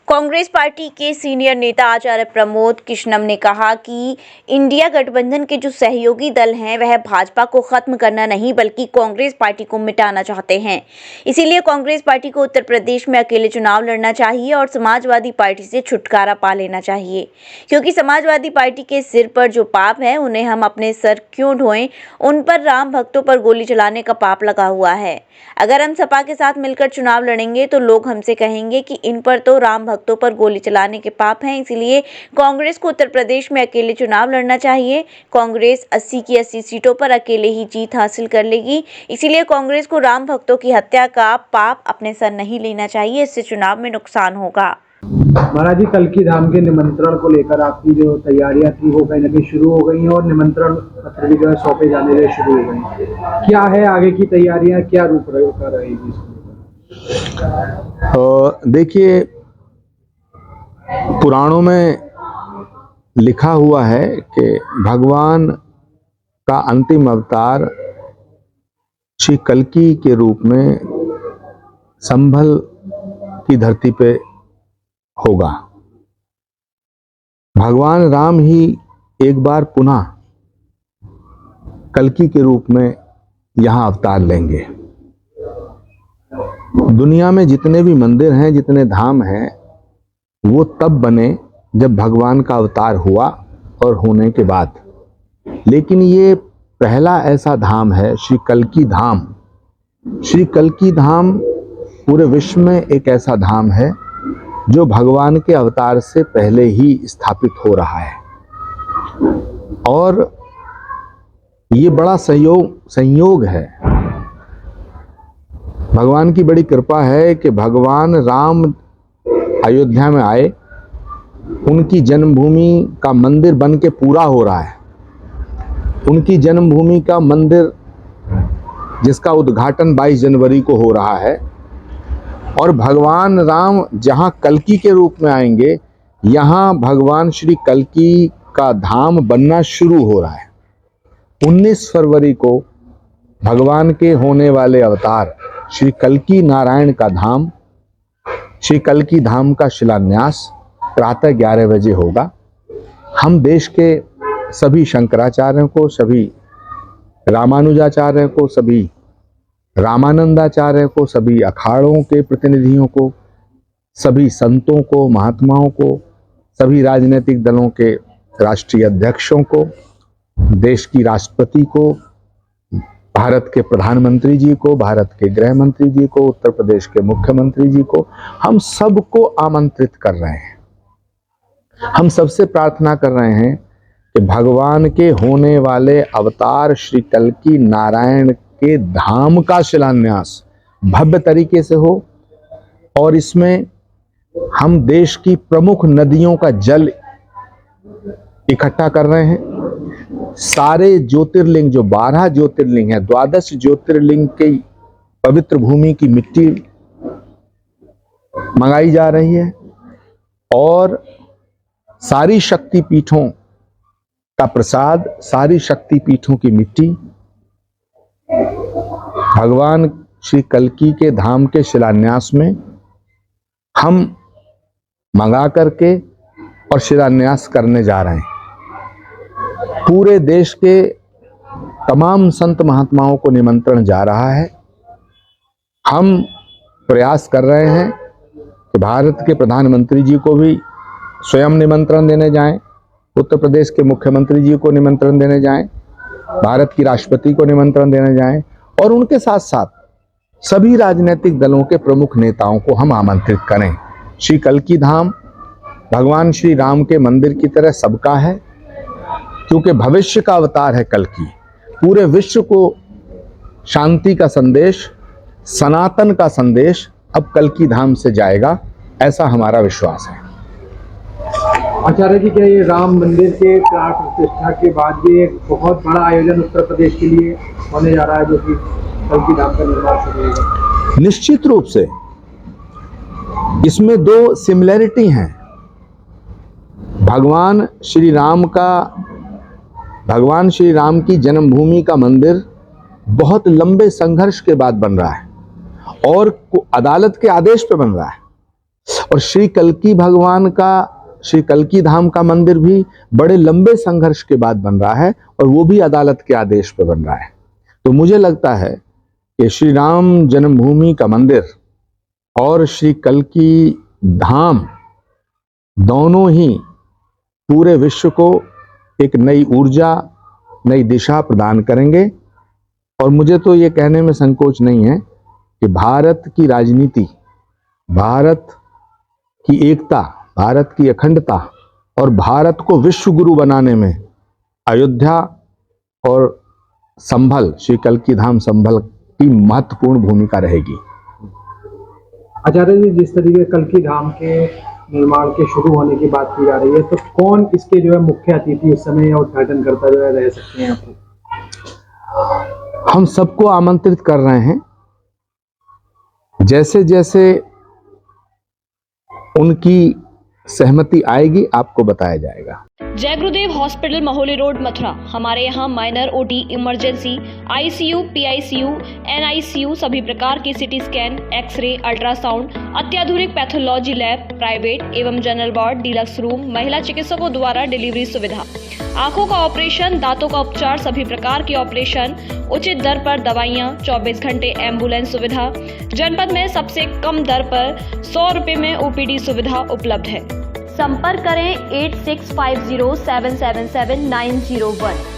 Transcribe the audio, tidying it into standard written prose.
Congress party के senior नेता आचार्य प्रमोद कृष्णम ने कहा कि इंडिया गठबंधन के जो सहयोगी दल हैं वह भाजपा को खत्म करना नहीं बल्कि कांग्रेस पार्टी को मिटाना चाहते हैं। इसीलिए कांग्रेस पार्टी को उत्तर प्रदेश में अकेले चुनाव लड़ना चाहिए और समाजवादी पार्टी से छुटकारा पा लेना चाहिए, क्योंकि समाजवादी पार्टी के सिर पर जो पाप है उन्हें हम अपने सर क्यों ढोएं। उन पर राम भक्तों पर गोली चलाने का पाप लगा हुआ है। अगर हम सपा के साथ मिलकर चुनाव लड़ेंगे तो लोग हमसे कहेंगे कि इन पर तो राम भक्तों पर गोली चलाने के पाप हैं। इसीलिए कांग्रेस को उत्तर प्रदेश में अकेले चुनाव लड़ना चाहिए। कांग्रेस 80 की 80 सीटों पर अकेले ही जीत हासिल कर लेगी। इसीलिए कांग्रेस को राम भक्तों की हत्या का पाप अपने सर नहीं लेना चाहिए, इससे चुनाव में नुकसान होगा। महाराज जी, कल्की धाम के निमंत्रण को लेकर आपकी जो तैयारियां थी वो कहीं ना कहीं शुरू हो गई हैं और निमंत्रण पत्र भी जो है सौंपे जाने के शुरू हो गए हैं। क्या है आगे की तैयारियां, क्या रूपरेखा रहेगी इसमें? देखिए, पुराणों में लिखा हुआ है कि भगवान का अंतिम अवतार श्री कल्की के रूप में संभल की धरती पे होगा। भगवान राम ही एक बार पुनः कल्की के रूप में यहां अवतार लेंगे। दुनिया में जितने भी मंदिर हैं, जितने धाम हैं, वो तब बने जब भगवान का अवतार हुआ और होने के बाद। लेकिन ये पहला ऐसा धाम है श्री कल्की धाम। श्री कल्की धाम पूरे विश्व में एक ऐसा धाम है जो भगवान के अवतार से पहले ही स्थापित हो रहा है। और ये बड़ा संयोग है। भगवान की बड़ी कृपा है कि भगवान राम अयोध्या में आए, उनकी जन्मभूमि का मंदिर बन के पूरा हो रहा है। उनकी जन्मभूमि का मंदिर जिसका उद्घाटन 22 जनवरी को हो रहा है, और भगवान राम जहां कल्की के रूप में आएंगे, यहां भगवान श्री कल्की का धाम बनना शुरू हो रहा है। 19 फरवरी को भगवान के होने वाले अवतार श्री कल्की नारायण का धाम, श्री कल्की धाम का शिलान्यास प्रातः 11 बजे होगा। हम देश के सभी शंकराचार्यों को, सभी रामानुजाचार्यों को, सभी रामानंदाचार्य को, सभी अखाड़ों के प्रतिनिधियों को, सभी संतों को, महात्माओं को, सभी राजनीतिक दलों के राष्ट्रीय अध्यक्षों को, देश की राष्ट्रपति को, भारत के प्रधानमंत्री जी को, भारत के गृह मंत्री जी को, उत्तर प्रदेश के मुख्यमंत्री जी को, हम सबको आमंत्रित कर रहे हैं। हम सबसे प्रार्थना कर रहे हैं कि भगवान के होने वाले अवतार श्री कल्की नारायण के धाम का शिलान्यास भव्य तरीके से हो, और इसमें हम देश की प्रमुख नदियों का जल इकट्ठा कर रहे हैं। सारे ज्योतिर्लिंग, जो 12 ज्योतिर्लिंग है, 12 ज्योतिर्लिंग की पवित्र भूमि की मिट्टी मंगाई जा रही है, और सारी शक्तिपीठों का प्रसाद, सारी शक्तिपीठों की मिट्टी भगवान श्री कल्की के धाम के शिलान्यास में हम मंगा करके और शिलान्यास करने जा रहे हैं। पूरे देश के तमाम संत महात्माओं को निमंत्रण जा रहा है। हम प्रयास कर रहे हैं कि भारत के प्रधानमंत्री जी को भी स्वयं निमंत्रण देने जाएं, उत्तर प्रदेश के मुख्यमंत्री जी को निमंत्रण देने जाएं, भारत की राष्ट्रपति को निमंत्रण देने जाएं, और उनके साथ साथ सभी राजनीतिक दलों के प्रमुख नेताओं को हम आमंत्रित करें। श्री कल्की धाम भगवान श्री राम के मंदिर की तरह सबका है, क्योंकि भविष्य का अवतार है कल्की। पूरे विश्व को शांति का संदेश, सनातन का संदेश अब कल्की धाम से जाएगा, ऐसा हमारा विश्वास है। आचार्य जी, क्या ये राम मंदिर के प्राण प्रतिष्ठा के बाद ये एक बहुत बड़ा आयोजन उत्तर प्रदेश के लिए होने जा रहा है, जो कि कल्की धाम का निर्माण शुरू होगा? निश्चित रूप से इसमें 2 सिमिलरिटी हैं। भगवान श्री राम की जन्मभूमि का मंदिर बहुत लंबे संघर्ष के बाद बन रहा है और अदालत के आदेश पे बन रहा है। और श्री कल्की भगवान का, श्री कल्की धाम का मंदिर भी बड़े लंबे संघर्ष के बाद बन रहा है और वो भी अदालत के आदेश पे बन रहा है। तो मुझे लगता है कि श्री राम जन्मभूमि का मंदिर और श्री कल्की धाम दोनों ही पूरे विश्व को एक नई ऊर्जा, नई दिशा प्रदान करेंगे। और मुझे तो ये कहने में संकोच नहीं है कि भारत की राजनीति, भारत की एकता, भारत की अखंडता और भारत को विश्व गुरु बनाने में अयोध्या और संभल, श्री कल्की धाम संभल की महत्वपूर्ण भूमिका रहेगी। आचार्य जी, जिस तरीके कल्की धाम के निर्माण के शुरू होने की बात की जा रही है, तो कौन इसके जो है मुख्य अतिथि उस समय उद्घाटन करता जो है रह सकते हैं आपको? हम सबको आमंत्रित कर रहे हैं, जैसे जैसे उनकी सहमति आएगी आपको बताया जाएगा। जय गुरुदेव हॉस्पिटल, महोली रोड, मथुरा। हमारे यहाँ minor, OT, emergency, ICU, PICU, NICU, सभी प्रकार की सिटी स्कैन, एक्सरे, अल्ट्रासाउंड, अत्याधुनिक पैथोलॉजी लैब, प्राइवेट एवं जनरल वार्ड, डीलक्स रूम, महिला चिकित्सकों द्वारा डिलीवरी सुविधा, आंखों का ऑपरेशन, दांतों का उपचार, सभी प्रकार के ऑपरेशन, उचित दर पर दवाइयाँ, 24 घंटे एम्बुलेंस सुविधा। जनपद में सबसे कम दर पर 100 रुपए में ओपीडी सुविधा उपलब्ध है। संपर्क करें 8650777901।